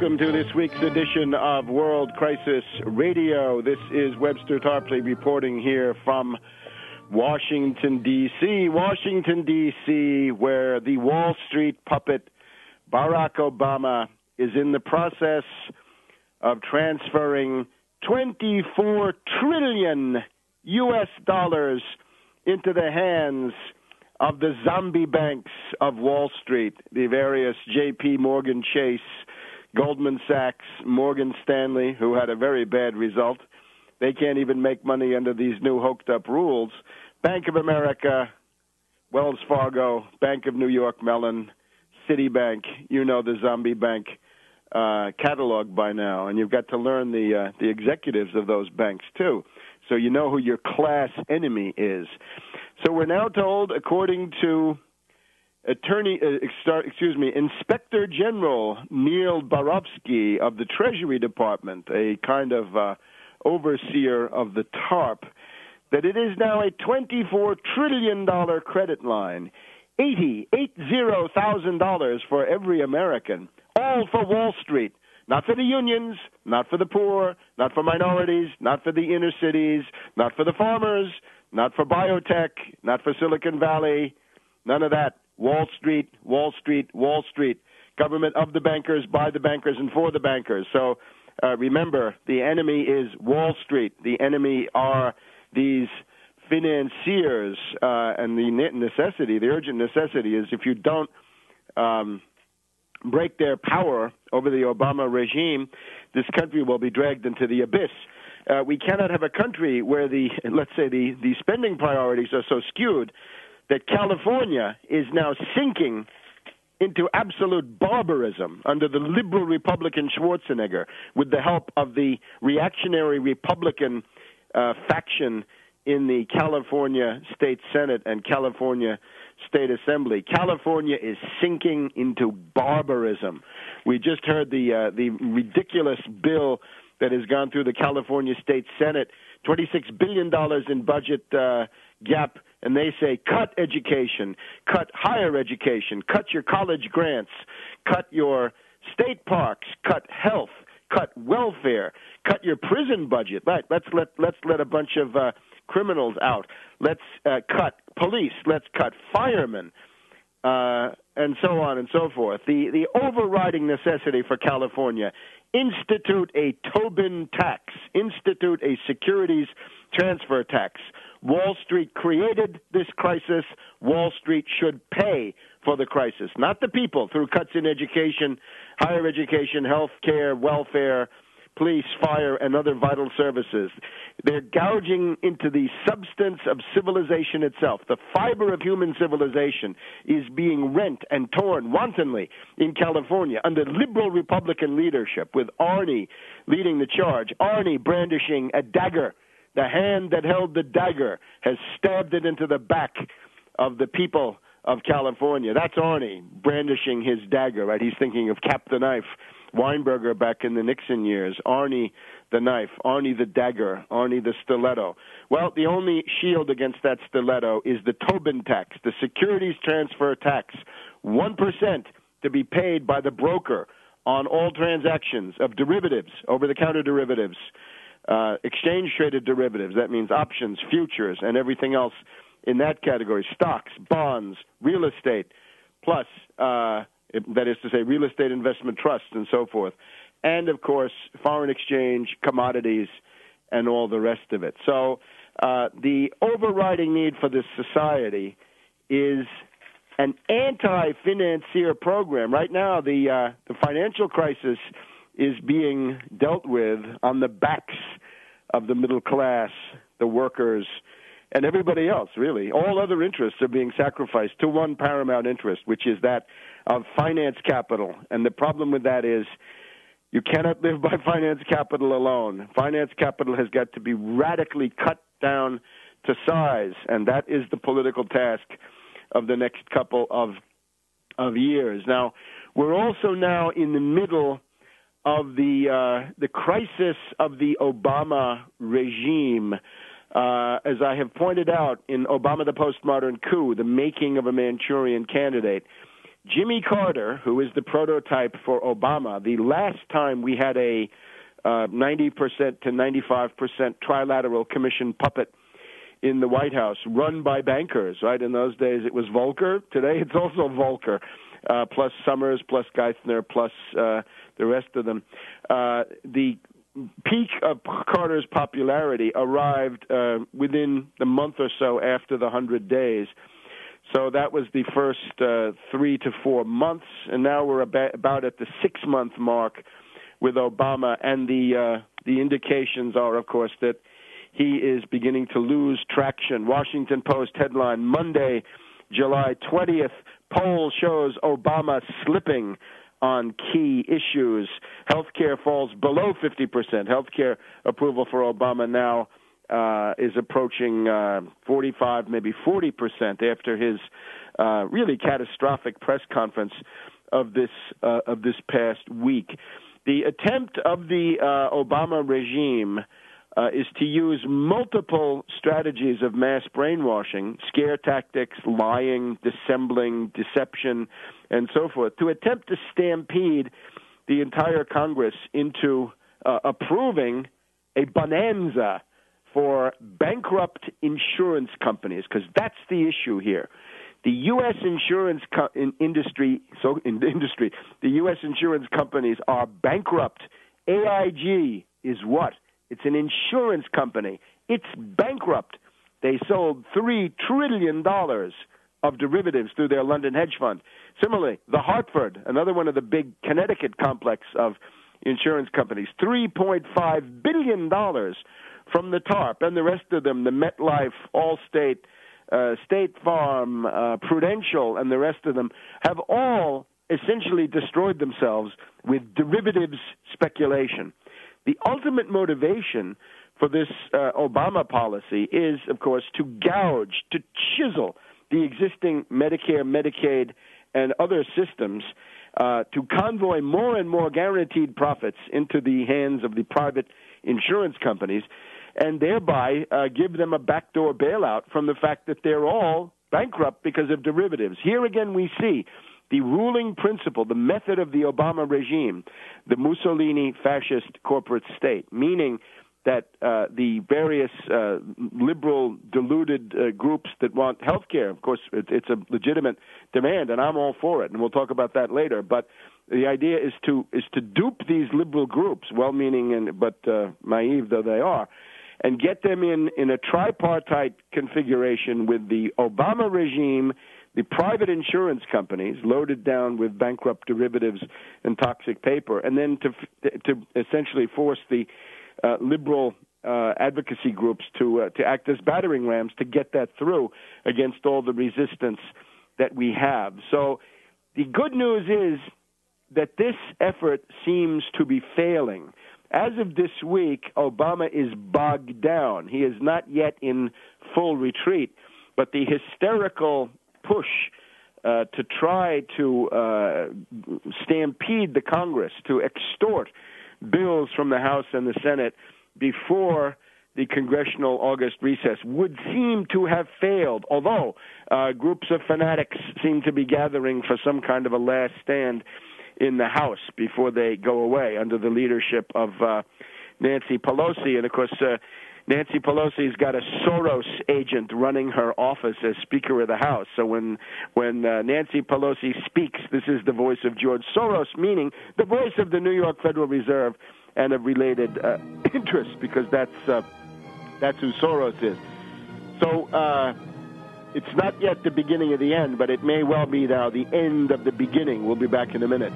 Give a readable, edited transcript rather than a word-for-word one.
Welcome to this week's edition of World Crisis Radio. This is Webster Tarpley reporting here from Washington, D.C. Washington, D.C., where the Wall Street puppet Barack Obama is in the process of transferring $24 trillion U.S. dollars into the hands of the zombie banks of Wall Street, the various J.P. Morgan Chase, Goldman Sachs, Morgan Stanley, who had a very bad result. They can't even make money under these new hoked-up rules. Bank of America, Wells Fargo, Bank of New York Mellon, Citibank, you know the zombie bank catalog by now, and you've got to learn the executives of those banks, too, so you know who your class enemy is. So we're now told, according to Inspector General Neil Barofsky of the Treasury Department, a kind of overseer of the TARP, that it is now a $24 trillion credit line, $80,000 for every American, all for Wall Street, not for the unions, not for the poor, not for minorities, not for the inner cities, not for the farmers, not for biotech, not for Silicon Valley, none of that. Wall Street, Wall Street, Wall Street. Government of the bankers, by the bankers, and for the bankers. So remember, the enemy is Wall Street. The enemy are these financiers, and the necessity, the urgent necessity is if you don't break their power over the Obama regime, this country will be dragged into the abyss. We cannot have a country where the spending priorities are so skewed that California is now sinking into absolute barbarism under the liberal Republican Schwarzenegger with the help of the reactionary Republican faction in the California State Senate and California State Assembly. California is sinking into barbarism. We just heard the ridiculous bill that has gone through the California State Senate, $26 billion in budget gap, and they say cut education, cut higher education, cut your college grants, cut your state parks, cut health, cut welfare, cut your prison budget. Right, let's let a bunch of criminals out. Let's cut police. Let's cut firemen, and so on and so forth. The overriding necessity for California: institute a Tobin tax, institute a securities transfer tax. Wall Street created this crisis. Wall Street should pay for the crisis, not the people through cuts in education, higher education, health care, welfare, police, fire, and other vital services. They're gouging into the substance of civilization itself. The fiber of human civilization is being rent and torn wantonly in California under liberal Republican leadership, with Arnie leading the charge. Arnie brandishing a dagger. The hand that held the dagger has stabbed it into the back of the people of California. That's Arnie brandishing his dagger, right? He's thinking of Cap the Knife, Weinberger back in the Nixon years. Arnie the knife, Arnie the dagger, Arnie the stiletto. Well, the only shield against that stiletto is the Tobin tax, the securities transfer tax, 1% to be paid by the broker on all transactions of derivatives, over-the-counter derivatives, exchange-traded derivatives. That means options, futures, and everything else in that category, stocks, bonds, real estate, plus, that is to say, real estate investment trusts and so forth, and, of course, foreign exchange, commodities, and all the rest of it. So the overriding need for this society is an anti-financier program. Right now, the financial crisis is being dealt with on the backs of the middle class, the workers, and everybody else, really. All other interests are being sacrificed to one paramount interest, which is that of finance capital. And the problem with that is you cannot live by finance capital alone. Finance capital has got to be radically cut down to size, and that is the political task of the next couple of years. Now, we're also now in the middle of the crisis of the Obama regime. As I have pointed out in Obama the Postmodern Coup, the making of a Manchurian candidate, Jimmy Carter, who is the prototype for Obama, the last time we had a 90% to 95% trilateral commission puppet in the White House, run by bankers, right? In those days, it was Volcker. Today, it's also Volcker, plus Summers, plus Geithner, plus the rest of them. The peak of Carter's popularity arrived within the month or so after the 100 days. So that was the first 3 to 4 months, and now we're about at the 6-month mark with Obama, and the indications are, of course, that he is beginning to lose traction. Washington Post headline, Monday, July 20th, poll shows Obama slipping on key issues. Healthcare falls below 50%. Healthcare approval for Obama now is approaching 45, maybe 40% after his really catastrophic press conference of this past week. The attempt of the Obama regime is to use multiple strategies of mass brainwashing, scare tactics, lying, dissembling, deception, and so forth, to attempt to stampede the entire Congress into approving a bonanza for bankrupt insurance companies, because that's the issue here. The U.S. insurance industry, the U.S. insurance companies are bankrupt. AIG is what? It's an insurance company. It's bankrupt. They sold $3 trillion of derivatives through their London hedge fund. Similarly, the Hartford, another one of the big Connecticut complex of insurance companies, $3.5 billion from the TARP and the rest of them, the MetLife, Allstate, State Farm, Prudential, and the rest of them, have all essentially destroyed themselves with derivatives speculation. The ultimate motivation for this Obama policy is, of course, to gouge, to chisel the existing Medicare, Medicaid, and other systems, to convoy more and more guaranteed profits into the hands of the private insurance companies, and thereby give them a backdoor bailout from the fact that they're all bankrupt because of derivatives. Here again we see the ruling principle, the method of the Obama regime, the Mussolini fascist corporate state, meaning that the various liberal, deluded groups that want health care, of course, it's a legitimate demand, and I'm all for it, and we'll talk about that later, but the idea is to dupe these liberal groups, well-meaning but naive though they are, and get them in a tripartite configuration with the Obama regime, the private insurance companies loaded down with bankrupt derivatives and toxic paper, and then to essentially force the liberal advocacy groups to act as battering rams to get that through against all the resistance that we have. So the good news is that this effort seems to be failing. As of this week, Obama is bogged down. He is not yet in full retreat, but the hysterical push to try to stampede the Congress, to extort bills from the House and the Senate before the congressional August recess would seem to have failed, although groups of fanatics seem to be gathering for some kind of a last stand in the House before they go away under the leadership of Nancy Pelosi. And, of course, Nancy Pelosi's got a Soros agent running her office as Speaker of the House. So when Nancy Pelosi speaks, this is the voice of George Soros, meaning the voice of the New York Federal Reserve and of related interests, because that's who Soros is. So it's not yet the beginning of the end, but it may well be now the end of the beginning. We'll be back in a minute.